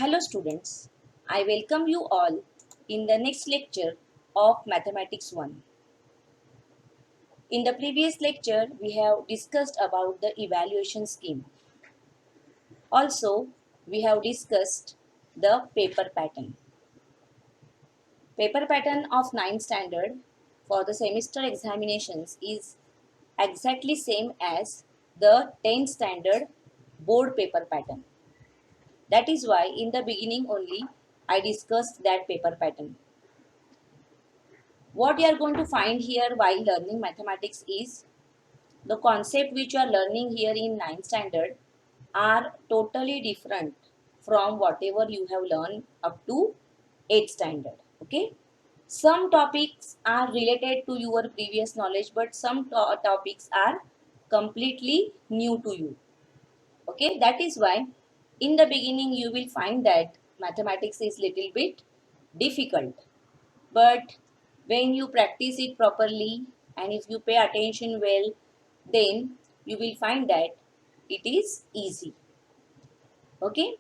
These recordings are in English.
Hello students, I welcome you all in the next lecture of Mathematics 1. In the previous lecture, we have discussed about the evaluation scheme. Also, we have discussed the paper pattern. Paper pattern of 9th standard for the semester examinations is exactly same as the 10th standard board paper pattern. That is why in the beginning only I discussed that paper pattern. What you are going to find here while learning mathematics is the concept which you are learning here in 9th standard are totally different from whatever you have learned up to 8th standard. Okay. Some topics are related to your previous knowledge, but some topics are completely new to you. Okay. That is why in the beginning you will find that mathematics is little bit difficult, but when you practice it properly and if you pay attention well, then you will find that it is easy. Okay.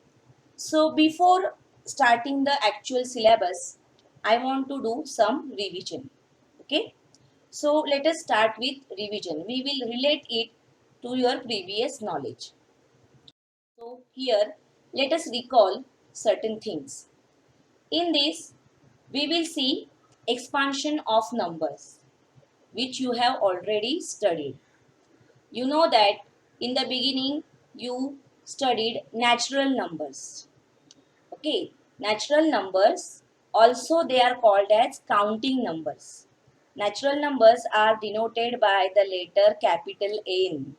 So before starting the actual syllabus, I want to do some revision. Okay. So let us start with revision. We will relate it to your previous knowledge. So here let us recall certain things. In this we will see expansion of numbers, which you have already studied. You know that in the beginning you studied natural numbers. Okay, natural numbers also they are called as counting numbers. Natural numbers are denoted by the letter capital N.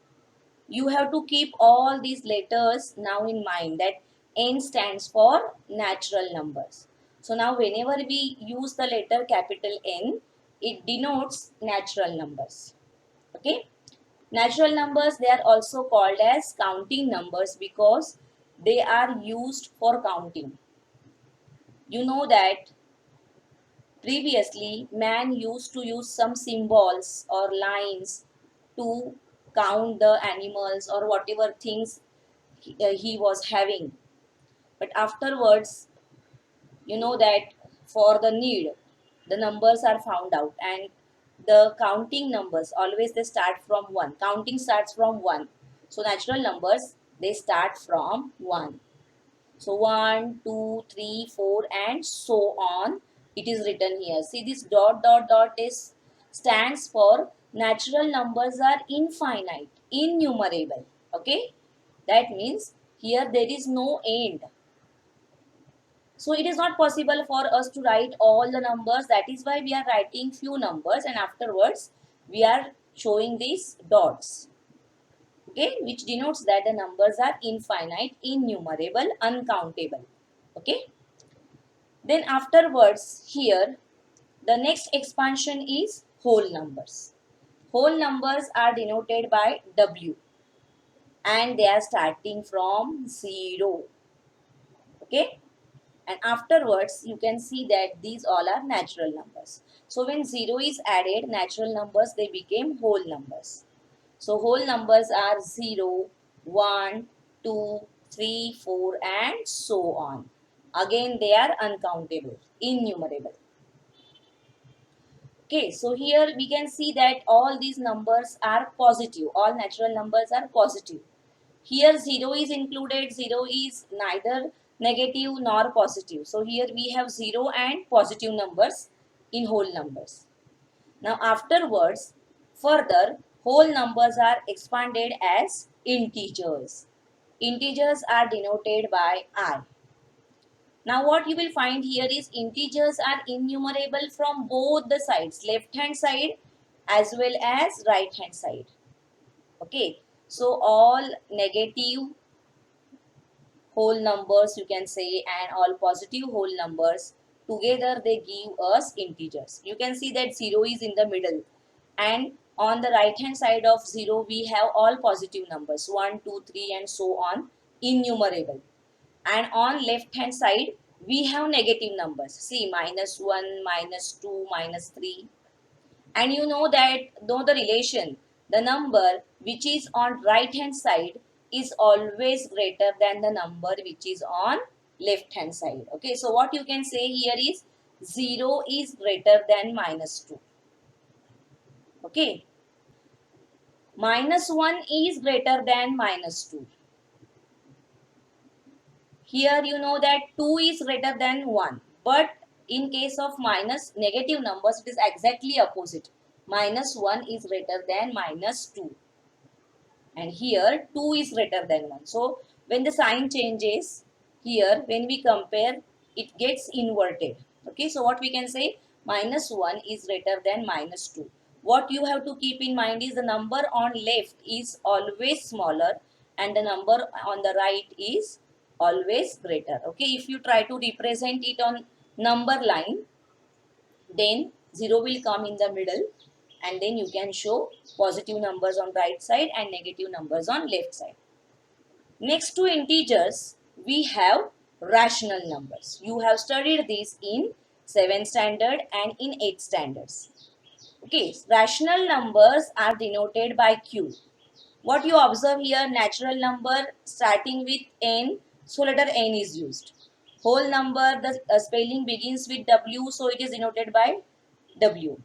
You have to keep all these letters now in mind that N stands for natural numbers. So now whenever we use the letter capital N, it denotes natural numbers. Okay. Natural numbers they are also called as counting numbers because they are used for counting. You know that previously man used to use some symbols or lines to count the animals or whatever things he was having. But afterwards, you know that for the need, the numbers are found out and the counting numbers always they start from 1. Counting starts from 1. So natural numbers they start from 1. So 1, 2, 3, 4 and so on. It is written here. See this dot dot dot is stands for natural numbers are infinite, innumerable. Okay. That means here there is no end. So it is not possible for us to write all the numbers. That is why we are writing few numbers and afterwards we are showing these dots. Okay, which denotes that the numbers are infinite, innumerable, uncountable. Okay. Then afterwards here the next expansion is whole numbers. Whole numbers are denoted by W and they are starting from 0. Okay. And afterwards you can see that these all are natural numbers. So when 0 is added, natural numbers they became whole numbers. So whole numbers are 0, 1, 2, 3, 4 and so on. Again they are uncountable, innumerable. Okay, so here we can see that all these numbers are positive. All natural numbers are positive. Here 0 is included. 0 is neither negative nor positive. So here we have 0 and positive numbers in whole numbers. Now afterwards, further whole numbers are expanded as integers. Integers are denoted by I. Now what you will find here is integers are innumerable from both the sides, left hand side as well as right hand side. Okay, so all negative whole numbers you can say and all positive whole numbers together they give us integers. You can see that 0 is in the middle and on the right hand side of 0 we have all positive numbers 1, 2, 3 and so on, innumerable. And on left hand side we have negative numbers. See -1, -2, -3. And you know the relation, the number which is on right hand side is always greater than the number which is on left hand side. Okay, so what you can say here is 0 is greater than minus 2. Okay, minus 1 is greater than minus 2. Here you know that 2 is greater than 1. But in case of minus negative numbers, it is exactly opposite. Minus 1 is greater than minus 2. And here 2 is greater than 1. So when the sign changes, here when we compare, it gets inverted. Okay, so what we can say, minus 1 is greater than minus 2. What you have to keep in mind is the number on left is always smaller and the number on the right is always greater. Okay, if you try to represent it on number line, then 0 will come in the middle and then you can show positive numbers on right side and negative numbers on left side. Next to integers, we have rational numbers. You have studied this in 7th standard and in 8th standards. Okay, rational numbers are denoted by Q. What you observe here, natural number starting with N, so letter N is used. Whole number, the spelling begins with W, so it is denoted by W.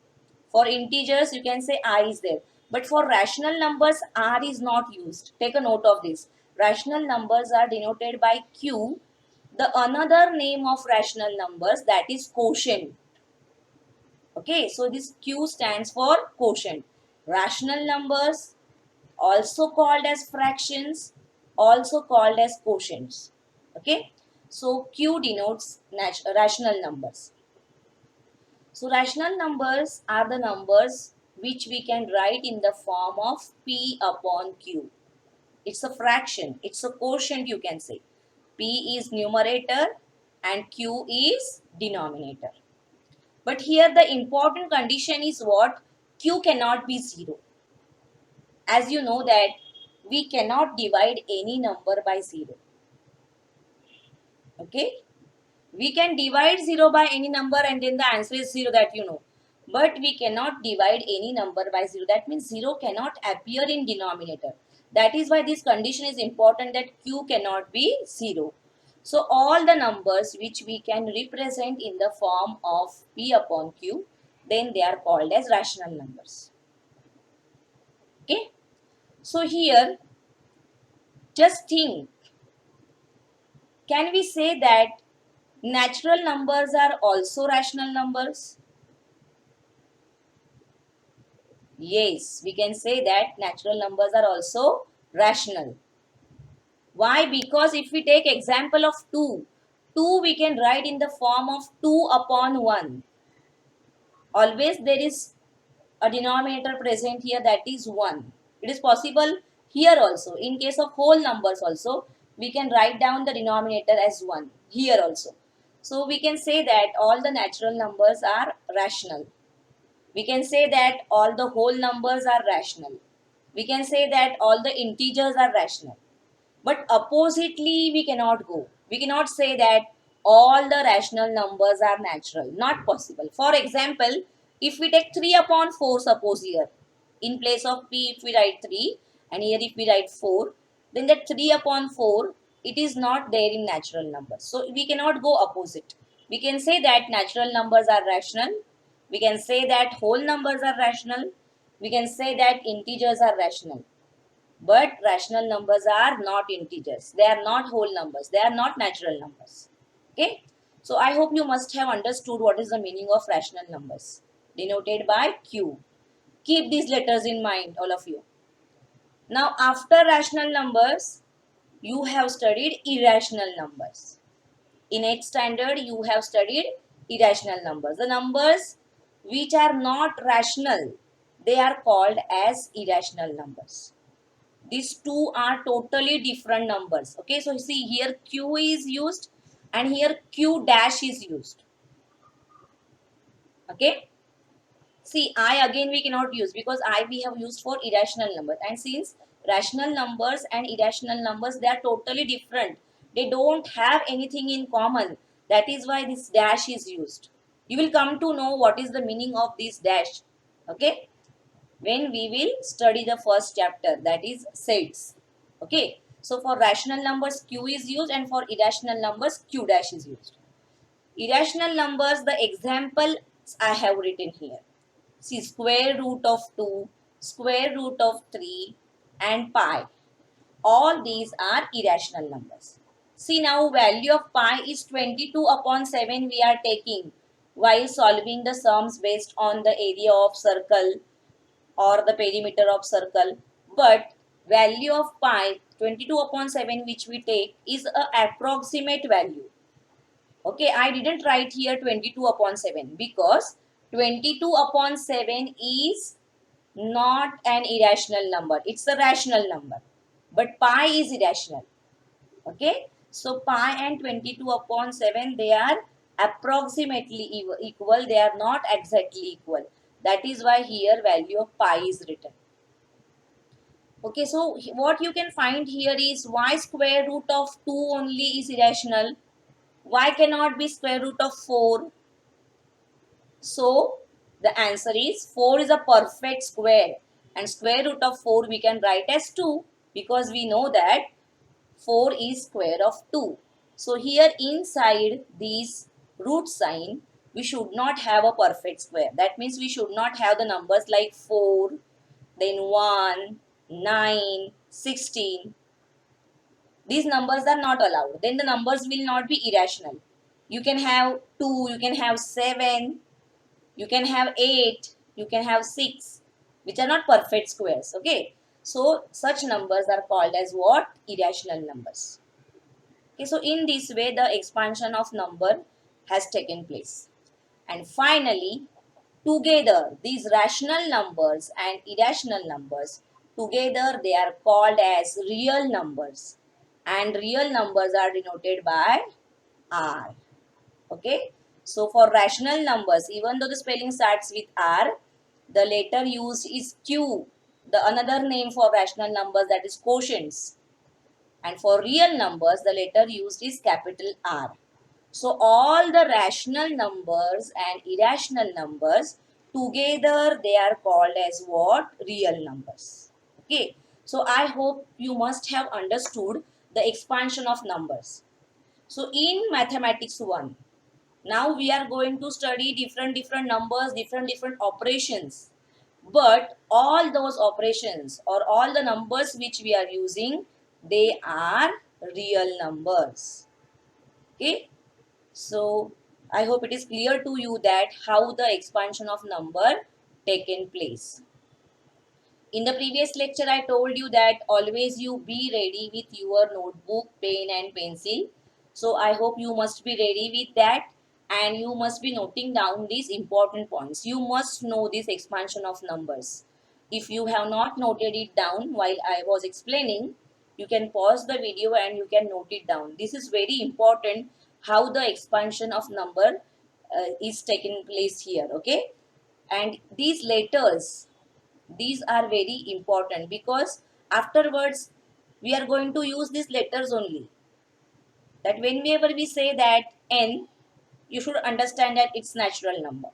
For integers, you can say I is there. But for rational numbers, R is not used. Take a note of this. Rational numbers are denoted by Q. The another name of rational numbers, that is quotient. Okay, so this Q stands for quotient. Rational numbers, also called as fractions, also called as quotients. Okay, so Q denotes rational numbers. So rational numbers are the numbers which we can write in the form of P upon Q. It's a fraction, it's a quotient you can say. P is numerator and Q is denominator. But here the important condition is what? Q cannot be 0. As you know that we cannot divide any number by 0. Okay? We can divide 0 by any number and then the answer is 0, that you know. But we cannot divide any number by 0. That means 0 cannot appear in denominator. That is why this condition is important, that Q cannot be 0. So all the numbers which we can represent in the form of P upon Q, then they are called as rational numbers. Okay. So here, just think, can we say that natural numbers are also rational numbers? Yes, we can say that natural numbers are also rational. Why? Because if we take example of 2, 2 we can write in the form of 2 upon 1. Always there is a denominator present here, that is 1. It is possible here also. In case of whole numbers also, we can write down the denominator as 1 here also. So we can say that all the natural numbers are rational. We can say that all the whole numbers are rational. We can say that all the integers are rational. But oppositely, we cannot go. We cannot say that all the rational numbers are natural. Not possible. For example, if we take 3 upon 4, suppose here, in place of P, if we write 3, and here if we write 4, then that 3 upon 4, it is not there in natural numbers. So we cannot go opposite. We can say that natural numbers are rational. We can say that whole numbers are rational. We can say that integers are rational. But rational numbers are not integers. They are not whole numbers. They are not natural numbers. Okay. So I hope you must have understood what is the meaning of rational numbers, denoted by Q. Keep these letters in mind, all of you. Now after rational numbers, you have studied irrational numbers. In 8th standard, you have studied irrational numbers. The numbers which are not rational, they are called as irrational numbers. These two are totally different numbers. Okay, so see here Q is used and here Q dash is used. Okay, see I again we cannot use because I we have used for irrational numbers, and since rational numbers and irrational numbers, they are totally different. They don't have anything in common. That is why this dash is used. You will come to know what is the meaning of this dash. Okay, when we will study the first chapter, that is sets. Okay, So for rational numbers, q is used, and for irrational numbers, q dash is used. Irrational numbers, the examples I have written here. See, square root of 2, square root of 3, and pi. All these are irrational numbers. See, now value of pi is 22 upon 7 we are taking while solving the sums based on the area of circle or the perimeter of circle. But value of pi 22 upon 7 which we take is a approximate value. Okay, I didn't write here 22 upon 7 because 22 upon 7 is not an irrational number. It's a rational number. But pi is irrational. Okay, so pi and 22 upon 7, they are approximately equal. They are not exactly equal. That is why here value of pi is written. Okay, so what you can find here is why square root of 2 only is irrational. Why cannot be square root of 4? So the answer is 4 is a perfect square, and square root of 4 we can write as 2 because we know that 4 is square of 2. So here inside this root sign, we should not have a perfect square. That means we should not have the numbers like 4, then 1, 9, 16. These numbers are not allowed. Then the numbers will not be irrational. You can have 2, you can have 7, you can have 8, you can have 6, which are not perfect squares. Okay. So such numbers are called as what? Irrational numbers. Okay, so in this way, the expansion of number has taken place. And finally, together, these rational numbers and irrational numbers, together they are called as real numbers. And real numbers are denoted by R. Okay, so for rational numbers, even though the spelling starts with R, the letter used is Q. The another name for rational numbers, that is quotients. And for real numbers, the letter used is capital R. So all the rational numbers and irrational numbers together, they are called as what? Real numbers. Okay. So I hope you must have understood the expansion of numbers. So in mathematics 1, now we are going to study different numbers, different operations. But all those operations or all the numbers which we are using, they are real numbers. Okay. So I hope it is clear to you that how the expansion of number taken place. In the previous lecture, I told you that always you be ready with your notebook, pen and pencil. So I hope you must be ready with that, and you must be noting down these important points. You must know this expansion of numbers. If you have not noted it down while I was explaining, you can pause the video and you can note it down. This is very important how the expansion of number is taking place here. Okay, and these letters, these are very important because afterwards we are going to use these letters only. That whenever we say that n, you should understand that it's natural number.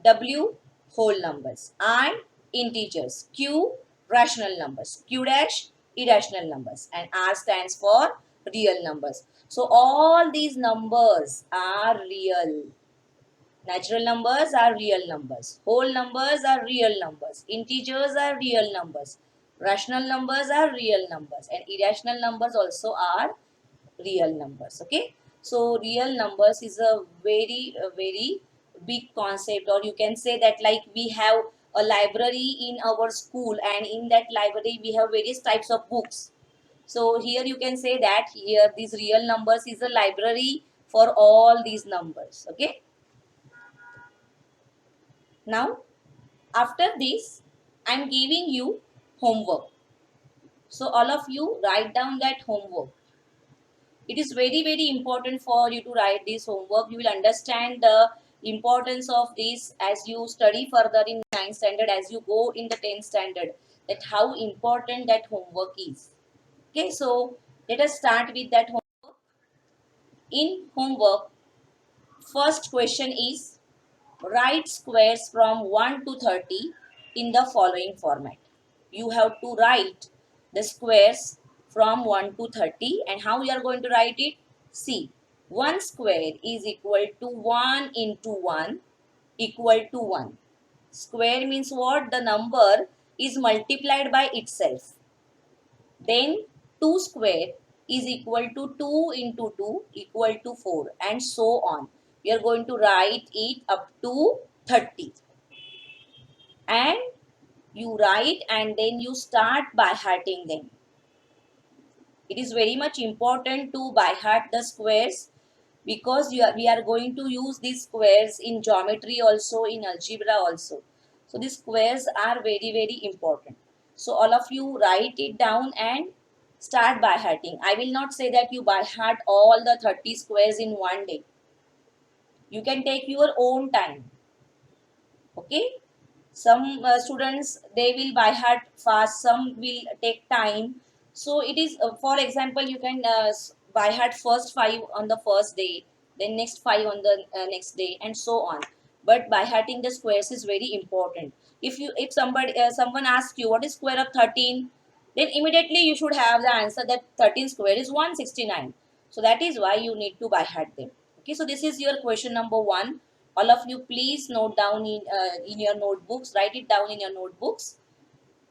W, whole numbers. I, integers. Q, rational numbers. Q dash, irrational numbers. And R stands for real numbers. So all these numbers are real. Natural numbers are real numbers. Whole numbers are real numbers. Integers are real numbers. Rational numbers are real numbers. And irrational numbers also are real numbers. Okay. So real numbers is a very big concept, or you can say that like we have a library in our school, and in that library we have various types of books. So here you can say that here these real numbers is a library for all these numbers. Okay. Now after this, I am giving you homework. So all of you write down that homework. It is very important for you to write this homework. You will understand the importance of this as you study further in 9th standard, as you go in the 10th standard, that how important that homework is. Okay, so let us start with that homework. In homework, first question is write squares from 1 to 30 in the following format. You have to write the squares from 1 to 30. And how we are going to write it? See, 1 square is equal to 1 into 1 equal to 1. Square means what? The number is multiplied by itself. Then 2 square is equal to 2 into 2 equal to 4, and so on. We are going to write it up to 30. And you write and then you start by hearting them. It is very much important to by heart the squares, because we are going to use these squares in geometry also, in algebra also. So these squares are very, very important. So all of you write it down and start by hearting. I will not say that you by heart all the 30 squares in one day. You can take your own time. Okay? Some students, they will by heart fast, some will take time. So it is, for example, you can by heart first 5 on the first day, then next 5 on the next day, and so on. But by hearting the squares is very important. If somebody someone asks you what is square of 13, then immediately you should have the answer that 13 square is 169. So that is why you need to by heart them. Okay, so this is your question number 1. All of you please note down in your notebooks, write it down in your notebooks,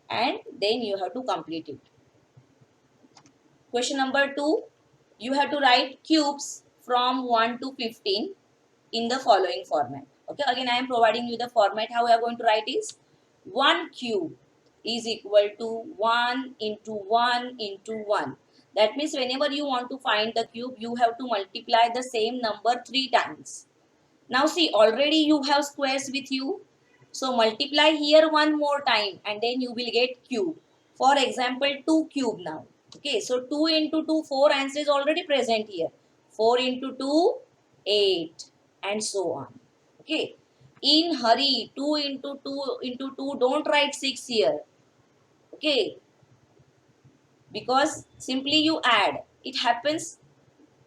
and then you have to complete it. Question number 2, you have to write cubes from 1 to 15 in the following format. Okay, again I am providing you the format. How we are going to write is 1 cube is equal to 1 into 1 into 1. That means whenever you want to find the cube, you have to multiply the same number 3 times. Now see, already you have squares with you. So multiply here one more time and then you will get cube. For example, 2 cube now. Okay, so 2 into 2, 4 answer is already present here. 4 into 2, 8, and so on. Okay, in hurry, 2 into 2 into 2, don't write 6 here. Okay, because simply you add. It happens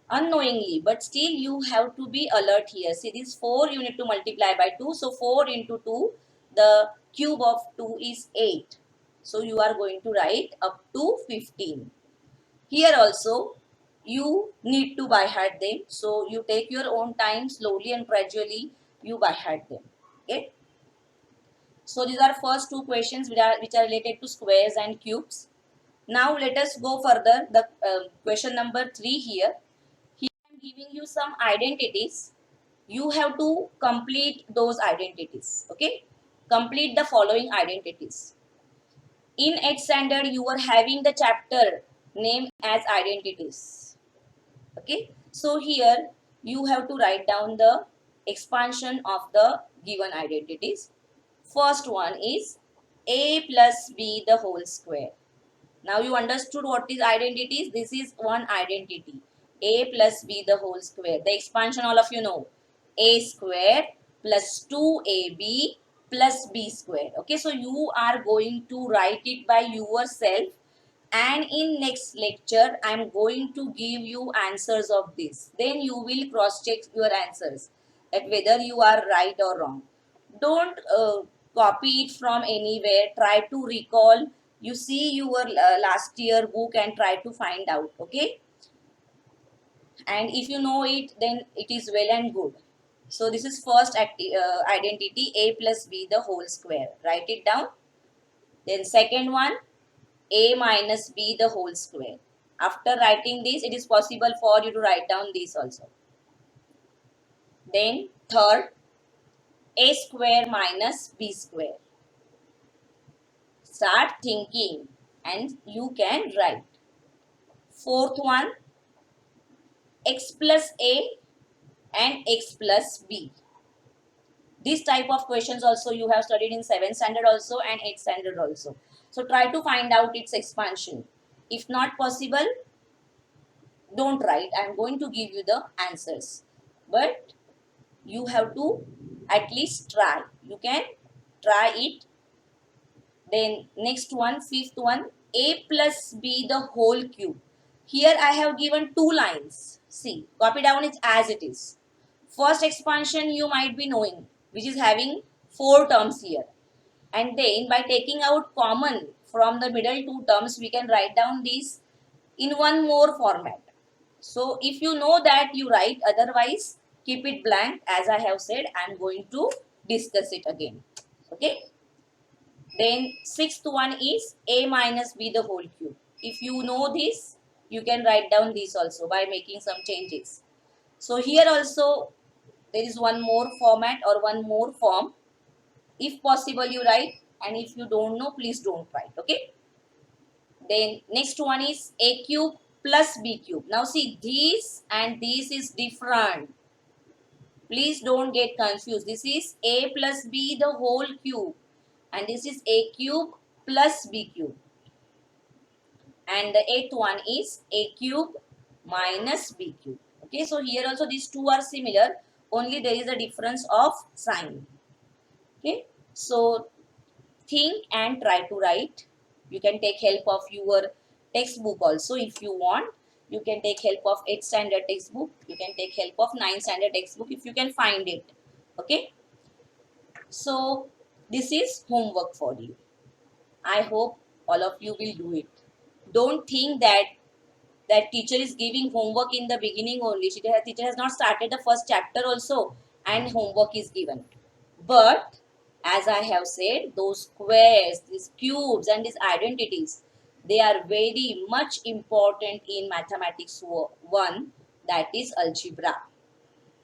unknowingly, but still you have to be alert here. See, this 4 you need to multiply by 2. So 4 into 2, the cube of 2 is 8. So you are going to write up to 15. Here also you need to by heart them. So you take your own time, slowly and gradually you by heart them. Okay. So these are first two questions which are related to squares and cubes. Now let us go further. The question number 3 here. Here I am giving you some identities. You have to complete those identities. Okay. Complete the following identities. In 8th standard, you are having the chapter name as identities. Okay. So here you have to write down the expansion of the given identities. First one is a plus b the whole square. Now you understood what is identities. This is one identity. A plus b the whole square. The expansion all of you know. A square plus 2ab plus b square. Okay, so you are going to write it by yourself, and in next lecture I am going to give you answers of this. Then you will cross check your answers that whether you are right or wrong. Don't copy it from anywhere. Try to recall. You see your last year book and try to find out. Okay, and if you know it, then it is well and good. So this is first identity, a plus b the whole square. Write it down. Then second one, a minus b the whole square. After writing this, it is possible for you to write down this also. Then third, a square minus b square. Start thinking and you can write. Fourth one, x plus a and x plus b. This type of questions also you have studied in 7th standard also and 8th standard also. So try to find out its expansion. If not possible, don't write. I am going to give you the answers. But you have to at least try. You can try it. Then next one, fifth one, a plus b the whole cube. Here I have given two lines. See, copy down it as it is. First expansion you might be knowing, which is having 4 terms here. And then by taking out common from the middle 2 terms, we can write down these in one more format. So if you know that, you write, otherwise keep it blank. As I have said, I am going to discuss it again. Okay. Then sixth one is a minus b the whole cube. If you know this, you can write down this also by making some changes. So here also there is one more format or one more form. If possible, you write, and if you don't know, please don't write. Okay. Then next one is a cube plus b cube. Now see, this and this is different. Please don't get confused. This is a plus b the whole cube, and this is a cube plus b cube. And the eighth one is a cube minus b cube. Okay, so here also these two are similar, only there is a difference of sign. Okay, so think and try to write. You can take help of your textbook also if you want. You can take help of 8th standard textbook. You can take help of 9th standard textbook if you can find it. Okay, so this is homework for you. I hope all of you will do it. Don't think that teacher is giving homework in the beginning only. Teacher has not started the first chapter also and homework is given. But as I have said, those squares, these cubes and these identities, they are very much important in mathematics 1, that is algebra.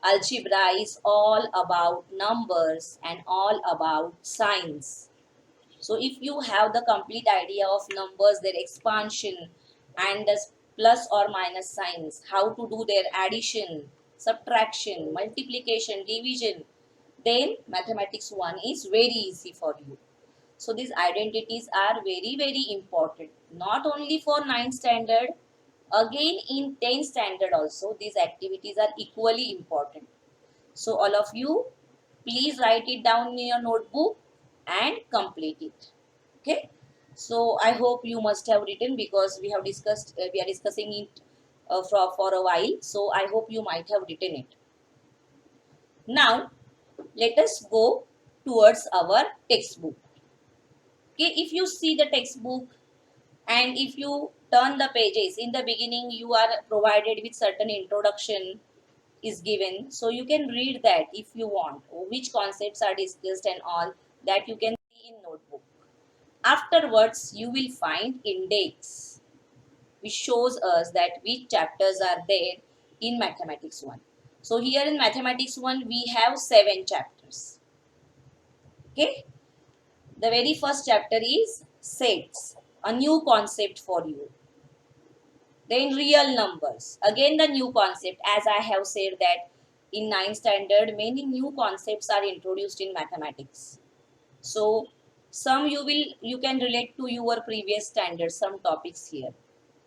Algebra is all about numbers and all about signs. So if you have the complete idea of numbers, their expansion and the plus or minus signs, how to do their addition, subtraction, multiplication, division, then mathematics 1 is very easy for you. So these identities are very, very important, not only for 9th standard, again in 10th standard also these activities are equally important. So all of you, please write it down in your notebook and complete it. Okay. So I hope you must have written, because we have discussed, we are discussing it for a while. So I hope you might have written it. Now let us go towards our textbook. Okay, if you see the textbook and if you turn the pages, in the beginning you are provided with certain introduction is given, so you can read that if you want, which concepts are discussed and all that you can see in notebook. Afterwards you will find index, which shows us that which chapters are there in mathematics 1. So here in mathematics 1 we have 7 chapters. Okay, the very first chapter is sets, a new concept for you. Then real numbers, again the new concept. As I have said that in 9th standard many new concepts are introduced in mathematics. So some you can relate to your previous standard, some topics here.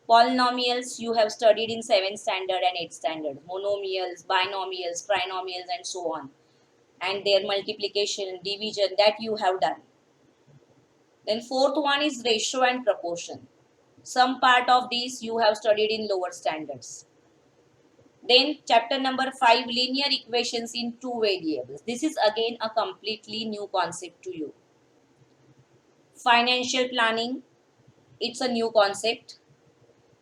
Polynomials you have studied in 7th standard and 8th standard. Monomials, binomials, trinomials and so on. And their multiplication, division, that you have done. Then fourth one is ratio and proportion. Some part of these you have studied in lower standards. Then chapter number 5, linear equations in 2 variables. This is again a completely new concept to you. Financial planning, it's a new concept.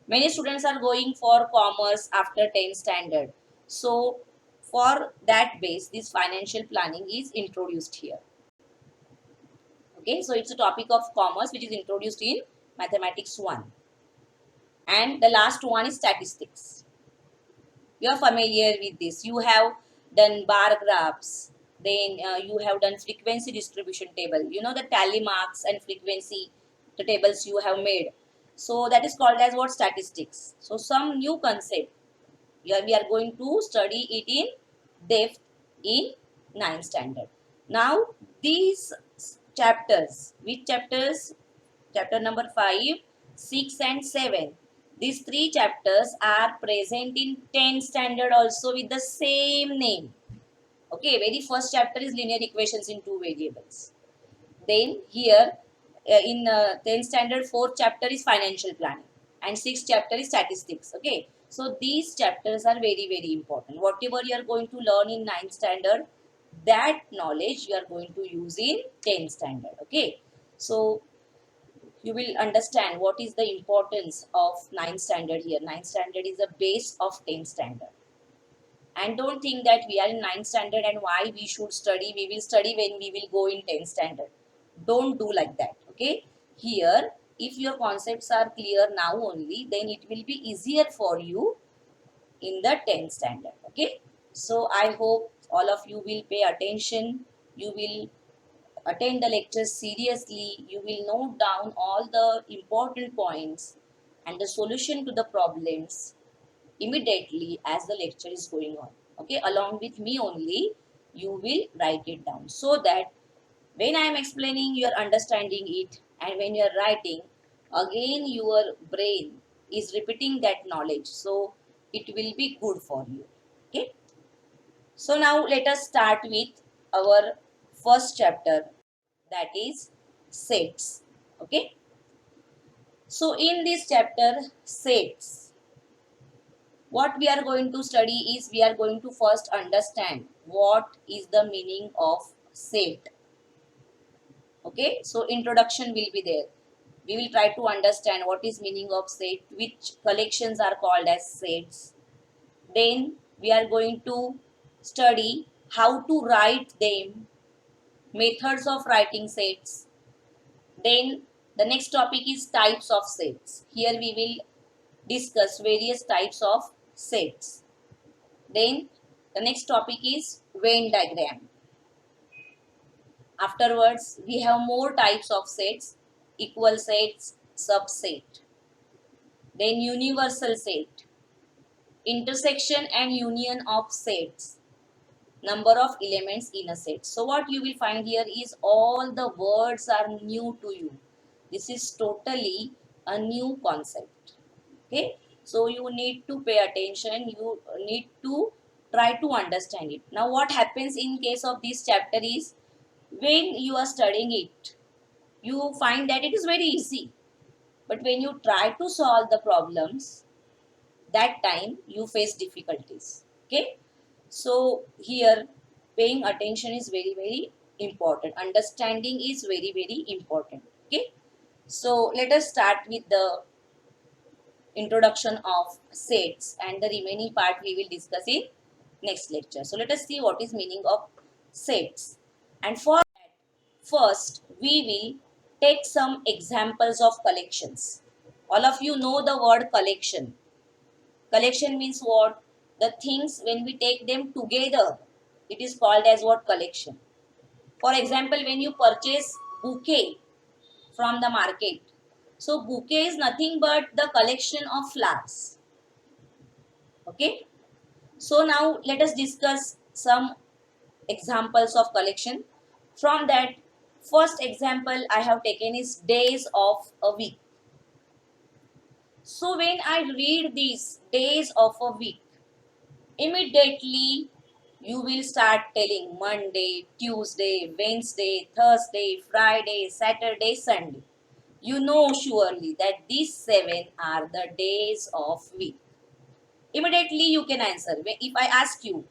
Many students are going for commerce after 10th standard. So for that base, this financial planning is introduced here. Okay, so it's a topic of commerce which is introduced in mathematics 1. And the last one is statistics. You are familiar with this. You have done bar graphs. Then you have done frequency distribution table. You know the tally marks and frequency, the tables you have made. So that is called as what? Statistics. So some new concept. We are going to study it in depth in 9th standard. Now these chapters, which chapters? Chapter number 5, 6 and 7. These 3 chapters are present in 10th standard also with the same name. Okay, very first chapter is linear equations in 2 variables. Then here in 10th standard, 4th chapter is financial planning and 6th chapter is statistics. Okay, so these chapters are very, very important. Whatever you are going to learn in 9th standard, that knowledge you are going to use in 10th standard. Okay, so you will understand what is the importance of 9th standard here. 9th standard is the base of 10th standard. And don't think that we are in 9th standard and why we should study. We will study when we will go in 10th standard. Don't do like that. Okay. Here, if your concepts are clear now only, then it will be easier for you in the 10th standard. Okay. So I hope all of you will pay attention. You will attend the lectures seriously. You will note down all the important points and the solution to the problems immediately as the lecture is going on. Okay, along with me only, you will write it down so that when I am explaining, you are understanding it, and when you are writing, again your brain is repeating that knowledge. So it will be good for you. Okay. So now let us start with our first chapter, that is sets. Okay. So in this chapter, sets, what we are going to study is we are going to first understand what is the meaning of set. Okay, so introduction will be there. We will try to understand what is meaning of set, which collections are called as sets. Then we are going to study how to write them, methods of writing sets. Then the next topic is types of sets. Here we will discuss various types of sets. Then the next topic is Venn diagram. Afterwards, we have more types of sets, equal sets, subset. Then universal set, intersection and union of sets, number of elements in a set. So what you will find here is all the words are new to you. This is totally a new concept. Okay, so you need to pay attention, you need to try to understand it. Now what happens in case of this chapter is, when you are studying it, you find that it is very easy, but when you try to solve the problems, that time you face difficulties. Okay, so here paying attention is very important, understanding is very important. Okay, so let us start with the introduction of sets, and the remaining part we will discuss in next lecture. So let us see what is meaning of sets. And for that, first we will take some examples of collections. All of you know the word collection. Collection means what? The things when we take them together, it is called as what? Collection. For example, when you purchase bouquet from the market, so bouquet is nothing but the collection of flowers. Okay. So now let us discuss some examples of collection. From that, first example I have taken is days of a week. So when I read these days of a week, immediately you will start telling Monday, Tuesday, Wednesday, Thursday, Friday, Saturday, Sunday. You know surely that these 7 are the days of week. Immediately you can answer. If I ask you,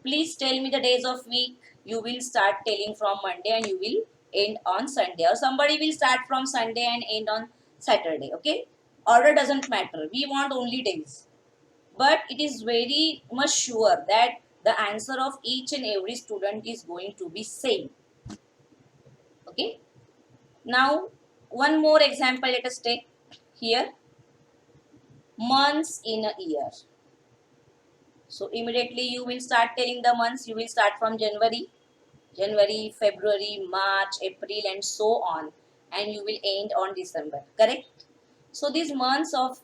please tell me the days of week, you will start telling from Monday and you will end on Sunday. Or somebody will start from Sunday and end on Saturday. Okay? Order doesn't matter. We want only days. But it is very much sure that the answer of each and every student is going to be same. Okay? Now, one more example let us take here. Months in a year. So immediately you will start telling the months. You will start from January, February, March, April and so on, and you will end on December. Correct? So these months of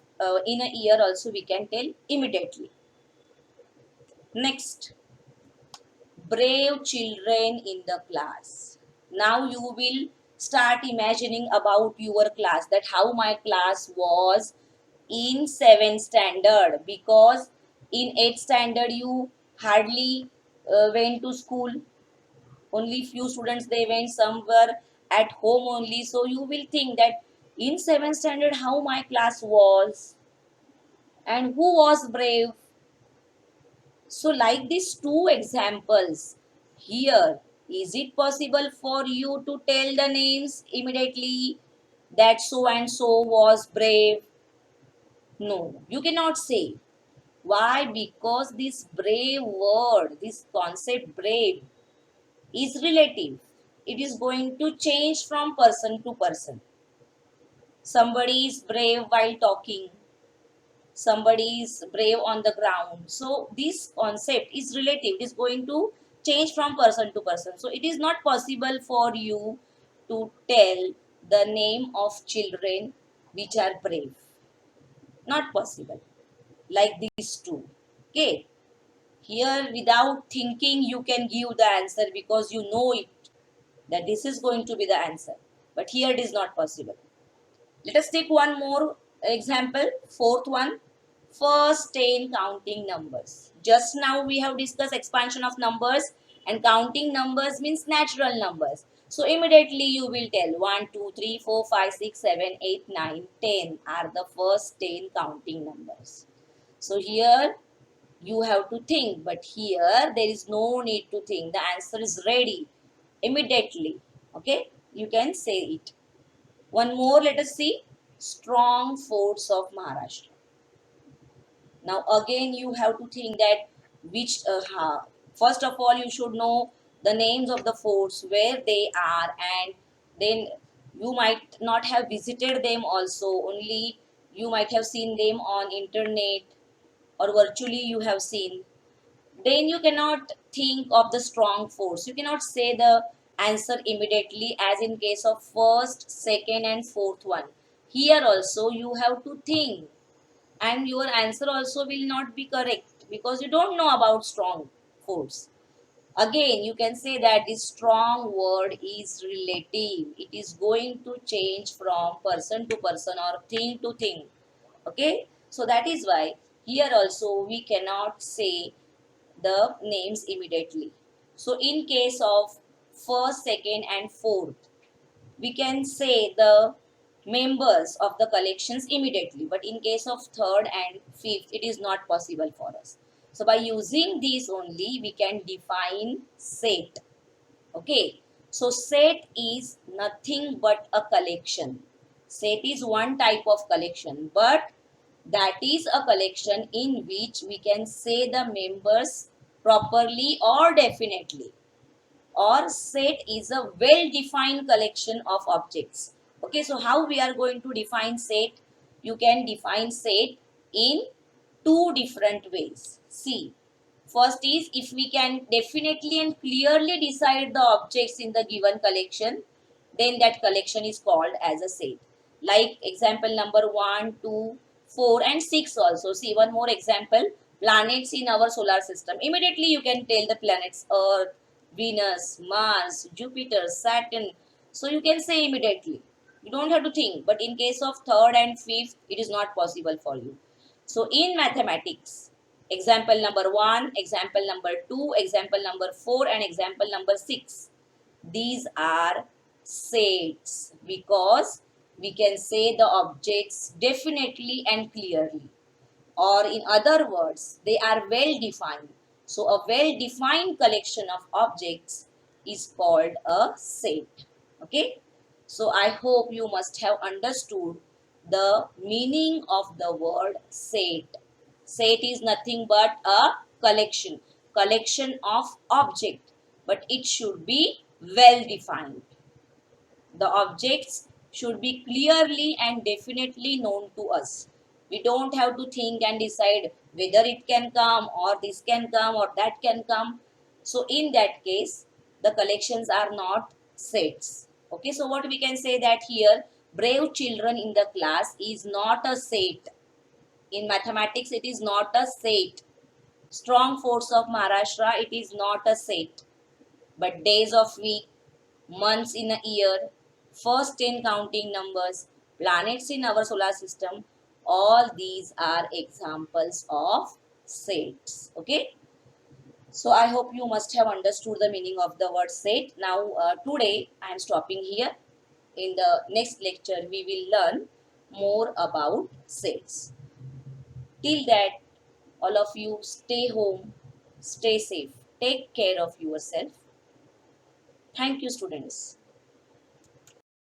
in a year also we can tell immediately. Next, brave children in the class. Now you will start imagining about your class, that how my class was in 7th standard, because in 8th standard you hardly went to school. Only few students they went, some were at home only. So you will think that in 7th standard how my class was and who was brave. So like these two examples here, is it possible for you to tell the names immediately? that so and so was brave. No, you cannot say. Why? Because this brave word, this concept brave, is relative. It is going to change from person to person. Somebody is brave while talking, somebody is brave on the ground. So, this concept is relative, it is going to change from person to person. So, it is not possible for you to tell the name of children which are brave. Not possible. Like these two. Okay. Here, without thinking, you can give the answer because you know it that this is going to be the answer. But here it is not possible. Let us take one more example, fourth one. First 10 counting numbers. Just now we have discussed expansion of numbers, and counting numbers means natural numbers. So immediately you will tell 1, 2, 3, 4, 5, 6, 7, 8, 9, 10 are the first 10 counting numbers. So here you have to think, but here there is no need to think. The answer is ready immediately. Okay, you can say it. One more, let us see. Strong forts of Maharashtra. Now again you have to think that which first of all you should know the names of the forts, where they are, and then you might not have visited them also, only you might have seen them on internet or virtually you have seen. Then you cannot think of the strong force. You cannot say the answer immediately as in case of first, second and fourth one. Here also you have to think and your answer also will not be correct because you don't know about strong force. Again, you can say that this strong word is relative. It is going to change from person to person or thing to thing. Okay, so that is why here also we cannot say the names immediately. So in case of first, second and fourth, we can say the members of the collections immediately. But in case of third and fifth, it is not possible for us. So by using these only, we can define set. Okay. So set is nothing but a collection. Set is one type of collection, but that is a collection in which we can say the members properly or definitely. Or set is a well defined collection of objects. Okay, so how we are going to define set? You can define set in two different ways. See, first is if we can definitely and clearly decide the objects in the given collection, then that collection is called as a set. Like example number 1, 2, 4 and 6 also. See one more example. Planets in our solar system. Immediately you can tell the planets Earth, Venus, Mars, Jupiter, Saturn. So you can say immediately. You don't have to think. But in case of third and fifth, it is not possible for you. So in mathematics, example number 1, example number 2, example number 4 and example number 6. These are sets because we can say the objects definitely and clearly, or in other words, they are well defined. So a well defined collection of objects is called a set. Okay. So I hope you must have understood the meaning of the word set. Set is nothing but a collection of object, but it should be well defined. The objects should be clearly and definitely known to us. We don't have to think and decide whether it can come or this can come or that can come. So in that case, the collections are not sets. Okay, so what we can say that here, brave children in the class is not a set. In mathematics, it is not a set. Strong force of Maharashtra, it is not a set. But days of week, months in a year, first 10 counting numbers, planets in our solar system, all these are examples of sets. Okay. So I hope you must have understood the meaning of the word set. Now today I am stopping here. In the next lecture we will learn more about sets. Till that, all of you stay home, stay safe, take care of yourself. Thank you, students.